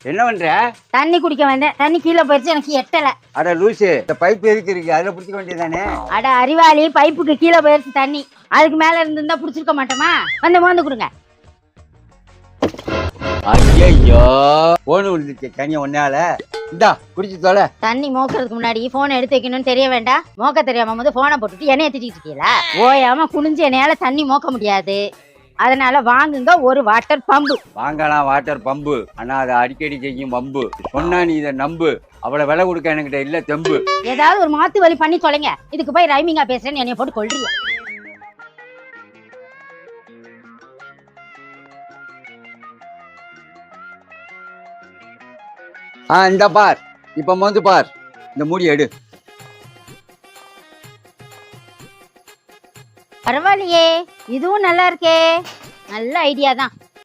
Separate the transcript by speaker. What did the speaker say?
Speaker 1: என்ன பண்ற?
Speaker 2: தண்ணி குடிக்க வந்தேன். தண்ணி கீழே போயிடுச்சு, எனக்கு எட்டல.
Speaker 1: அட லூசு, இந்த பைப் எதுக்கு இருக்கு? அதுல புடிச்சுக்க வேண்டியதானே?
Speaker 2: அட அறிவாளி, பைப்புக்கு கீழே போயிடுச்சு தண்ணி. அதுக்கு மேல இருந்திருந்தா புடிச்சிருக்க மாட்டோமா? வந்து மோந்து கொடுங்க.
Speaker 1: ஐயோ, போன் விழுந்துச்சு தனியா ஒன்னால. இந்தா குடிச்சு தொலை.
Speaker 2: தண்ணி மோக்கிறதுக்கு முன்னாடி போன் எடுத்து வைக்கணும்னு தெரிய வேண்டாம்? மோக்க தெரியாம போது போனை போட்டுட்டு எண்ணெயை திட்டிட்டு இருக்கீங்களா? ஓயாம குனிஞ்சு எண்ணெயால தண்ணி மோக்க முடியாது. அதனால வாங்குங்க ஒரு வாட்டர் பம்பு.
Speaker 1: வாங்கலாம் வாட்டர் பம்பு, ஆனா அதை அடிக்கடி செய்யும் பம்பு. சொன்னா நீ இதை நம்பு. அவ்வளவு விலை கொடுக்க என்கிட்ட இல்ல தெம்பு.
Speaker 2: ஏதாவது ஒரு மாத்து வழி பண்ணி தொலைங்க. இதுக்கு போய் ரைமிங்கா பேசுறேன்னு என்னைய போட்டு கொள்றீங்க.
Speaker 1: இந்த பார், இப்ப மோந்து பார். இந்த மூடி எடு.
Speaker 2: பரவாயில்லையே, இதுவும் நல்லா இருக்கே. நல்ல ஐடியா தான்.